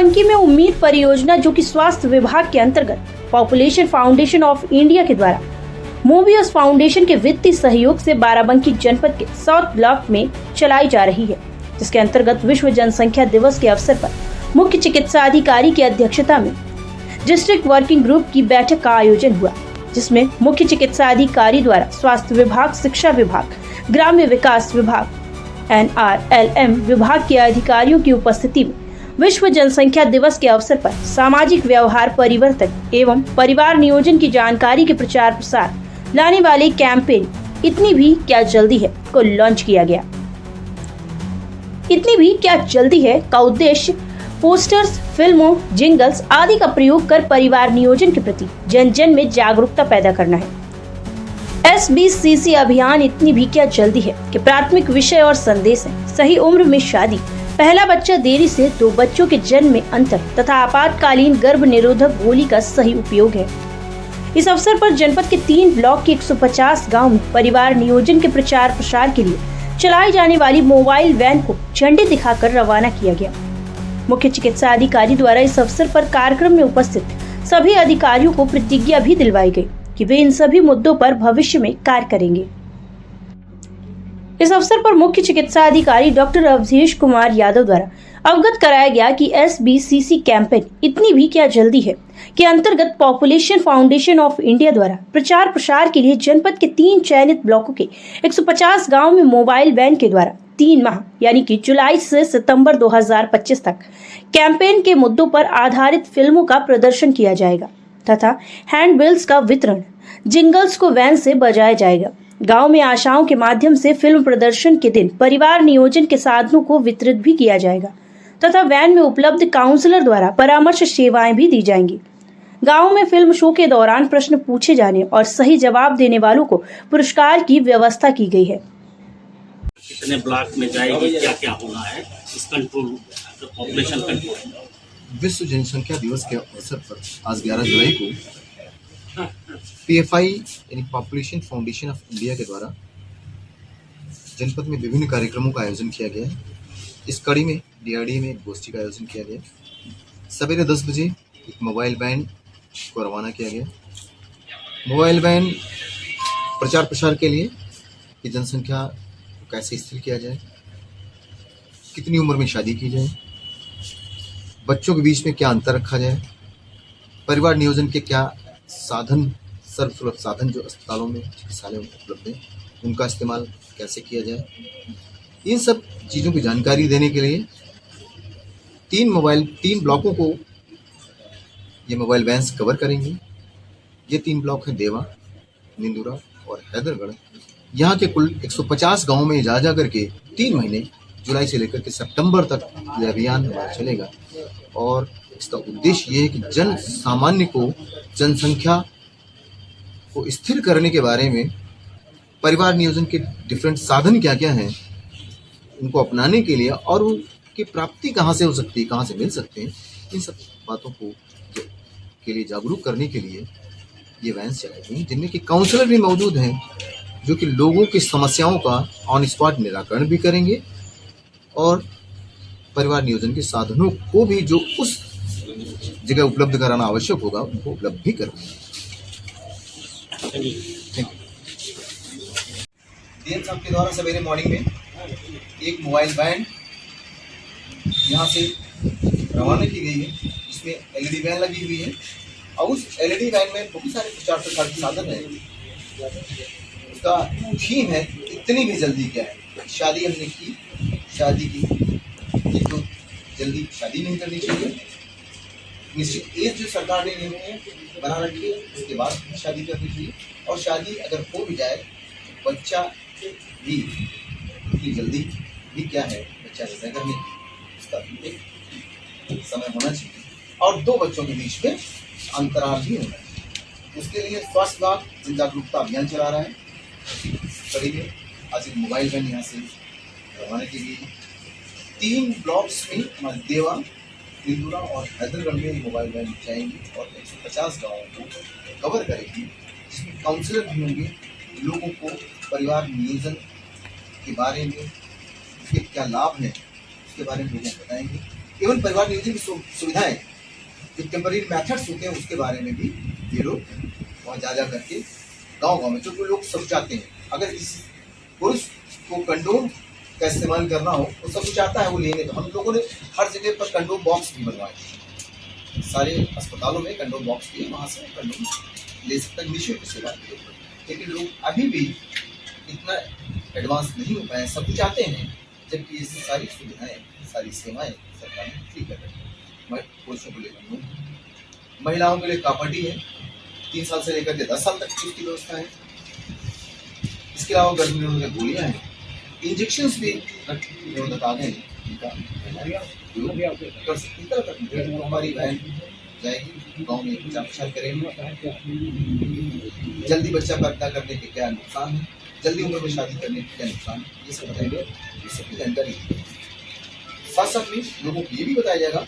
बाराबंकी में उम्मीद परियोजना, जो कि स्वास्थ्य विभाग के अंतर्गत पॉपुलेशन फाउंडेशन ऑफ इंडिया के द्वारा मोबियस फाउंडेशन के वित्तीय सहयोग से बाराबंकी जनपद के साउथ ब्लॉक में चलाई जा रही है, जिसके अंतर्गत विश्व जनसंख्या दिवस के अवसर पर मुख्य चिकित्सा अधिकारी की अध्यक्षता में डिस्ट्रिक्ट वर्किंग ग्रुप की बैठक का आयोजन हुआ, जिसमें मुख्य चिकित्सा अधिकारी द्वारा स्वास्थ्य विभाग, शिक्षा विभाग, ग्राम्य विकास विभाग, NRLM विभाग के अधिकारियों की उपस्थिति में विश्व जनसंख्या दिवस के अवसर पर सामाजिक व्यवहार परिवर्तन एवं परिवार नियोजन की जानकारी के प्रचार प्रसार लाने वाले कैंपेन इतनी भी क्या जल्दी है को लॉन्च किया गया। इतनी भी क्या जल्दी है का उद्देश्य पोस्टर्स, फिल्मों, जिंगल्स आदि का प्रयोग कर परिवार नियोजन के प्रति जन जन में जागरूकता पैदा करना है। SBCC अभियान इतनी भी क्या जल्दी है कि प्राथमिक विषय और संदेश है सही उम्र में शादी, पहला बच्चा देरी से 2 बच्चों के जन्म में अंतर तथा आपातकालीन गर्भ निरोधक गोली का सही उपयोग है। इस अवसर पर जनपद के 3 ब्लॉक के 150 गांव में परिवार नियोजन के प्रचार प्रसार के लिए चलाई जाने वाली मोबाइल वैन को झंडी दिखाकर रवाना किया गया। मुख्य चिकित्सा अधिकारी द्वारा इस अवसर पर कार्यक्रम में उपस्थित सभी अधिकारियों को प्रतिज्ञा भी दिलवाई गई कि वे इन सभी मुद्दों पर भविष्य में कार्य करेंगे। इस अवसर पर मुख्य चिकित्सा अधिकारी डॉक्टर अवधेश कुमार यादव द्वारा अवगत कराया गया कि SBCC कैंपेन इतनी भी क्या जल्दी है के अंतर्गत पॉपुलेशन फाउंडेशन ऑफ इंडिया द्वारा प्रचार प्रसार के लिए जनपद के 3 चयनित ब्लॉकों के 150 गांव में मोबाइल वैन के द्वारा 3 माह यानी कि जुलाई से सितंबर 2025 तक कैंपेन के मुद्दों पर आधारित फिल्मों का प्रदर्शन किया जाएगा तथा हैंडबिल्स का वितरण, जिंगल्स को वैन से बजाया जाएगा। गांव में आशाओं के माध्यम से फिल्म प्रदर्शन के दिन परिवार नियोजन के साधनों को वितरित भी किया जाएगा तथा वैन में उपलब्ध काउंसलर द्वारा परामर्श सेवाएं भी दी जाएंगी। गांव में फिल्म शो के दौरान प्रश्न पूछे जाने और सही जवाब देने वालों को पुरस्कार की व्यवस्था की गई है। कितने ब्लॉक में जाएगी, क्या क्या होना है, इस कंट्रोल पॉपुलेशन कंट्रोल। विश्व जनसंख्या दिवस के अवसर पर आज 11 जुलाई को PFI यानी पॉपुलेशन फाउंडेशन ऑफ इंडिया के द्वारा जनपद में विभिन्न कार्यक्रमों का आयोजन किया गया है। इस कड़ी में DRDA में एक गोष्ठी का आयोजन किया गया। सवेरे 10 बजे एक मोबाइल वैन को रवाना किया गया। मोबाइल वैन प्रचार प्रसार के लिए कि जनसंख्या को कैसे स्थिर किया जाए, कितनी उम्र में शादी की जाए, बच्चों के बीच में क्या अंतर रखा जाए, परिवार नियोजन के क्या साधन, सर्वसुलभ साधन जो अस्पतालों में, चिकित्सालयों में उपलब्ध है, उनका इस्तेमाल कैसे किया जाए, इन सब चीज़ों की जानकारी देने के लिए 3 ब्लॉकों को ये मोबाइल वैन्स कवर करेंगी। ये 3 ब्लॉक हैं देवा, निंदुरा और हैदरगढ़। यहाँ के कुल 150 गाँव में जा करके 3 महीने जुलाई से लेकर के सितंबर तक यह अभियान हमारा चलेगा और इसका उद्देश्य ये है कि जन सामान्य को जनसंख्या को स्थिर करने के बारे में, परिवार नियोजन के डिफरेंट साधन क्या क्या हैं, उनको अपनाने के लिए और उनकी प्राप्ति कहाँ से हो सकती है, कहाँ से मिल सकते हैं, इन सब बातों को के लिए जागरूक करने के लिए ये वैन्स चलाई गई, जिनमें कि काउंसलर भी मौजूद हैं जो कि लोगों की समस्याओं का ऑन स्पॉट निराकरण भी करेंगे और परिवार नियोजन के साधनों को भी जो उस जगह उपलब्ध कराना आवश्यक होगा उनको उपलब्ध भी करवाएंगे। DN साहब के द्वारा सवेरे मॉर्निंग में एक मोबाइल वैन यहाँ से रवाना की गई है, इसमें LED वैन लगी हुई है और उस LED वैन में बहुत सारे प्रचार प्रसार के साधन है। उसका थीम है इतनी भी जल्दी क्या है। शादी हमने की, शादी की तो जल्दी शादी नहीं करनी चाहिए, निश्चित एज जो सरकार ने बना रखी है उसके बाद शादी करनी चाहिए और शादी अगर हो भी जाए बच्चा भी इतनी जल्दी भी क्या है बच्चा पैदा करने की, उसका एक समय होना चाहिए और 2 बच्चों के बीच में अंतराल भी होना चाहिए। उसके लिए स्वास्थ्य विभाग जन जागरूकता अभियान चला रहा है। कड़ी में आज एक मोबाइल वैन यहाँ से रवाना की गई। 3 ब्लॉक्स में हमारे देवा, निंदुरा और हैदरगढ़ में ये मोबाइल वैन जाएंगी और 150 गाँवों को कवर करेगी, जिसमें काउंसलर भी होंगे। लोगों को परिवार नियोजन के बारे में उसके क्या लाभ हैं उसके बारे में लोगों को बताएंगे। केवल परिवार नियोजन की सुविधाएं, जो टेम्पररी मेथड्स होते हैं उसके बारे में भी ये लोग वहाँ जा करके गाँव में जो लोग सब चाहते हैं, अगर इस पुरुष को कंडोम का इस्तेमाल करना हो तो सब चाहता है वो लेंगे। तो हम लोगों ने हर जगह पर कंडोम बॉक्स भी बनवाए, सारे अस्पतालों में कंडोम बॉक्स भी, वहाँ से कंडोम ले सकते हैं, निःशुल्क सेवा की। लेकिन लोग अभी भी इतना एडवांस नहीं हो पाए, सब चाहते हैं, जबकि ये सारी सुविधाएं, सारी सेवाएं सरकार ने फ्री कर रही है। पुरुषों को लेकर महिलाओं के लिए कापटी है, 3 साल से लेकर के 10 साल तक की उसकी व्यवस्था है। इसके अलावा गर्भ निरोधक गोलियां हैं, इंजेक्शंस भी निरोधक आ गए हैं, हमारी बहन जाएगी गाँव में प्रचार प्रसार करेंगे, जल्दी बच्चा पैदा करने के क्या नुकसान है, जल्दी उम्र में शादी करने के क्या नुकसान है, ये सब बताएंगे, ये सब जानकारी। साथ साथ में लोगों को ये भी बताया जाएगा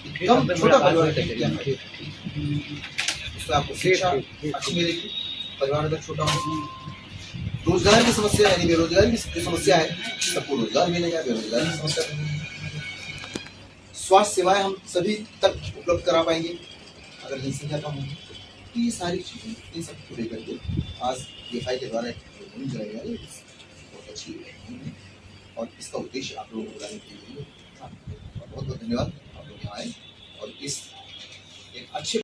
कि कम छोटा परिवार क्या है, उसमें आपको शिक्षा अच्छी मिलेगी, परिवार अगर छोटा हो। रोजगार की समस्या यानी बेरोजगारी की समस्या है, सबको रोजगार मिलेगा, बेरोजगारी की समस्या नहीं। स्वास्थ्य सेवाएं हम सभी तक उपलब्ध करा पाएंगे अगर जनसंख्या कम होगी। तो ये सारी चीजें, इन सब को लेकर के आज DFI के द्वारा बहुत अच्छी है और इसका उद्देश्य आप लोगों को बताने के लिए था। बहुत बहुत धन्यवाद आप लोग यहाँ आए और इस एक अच्छे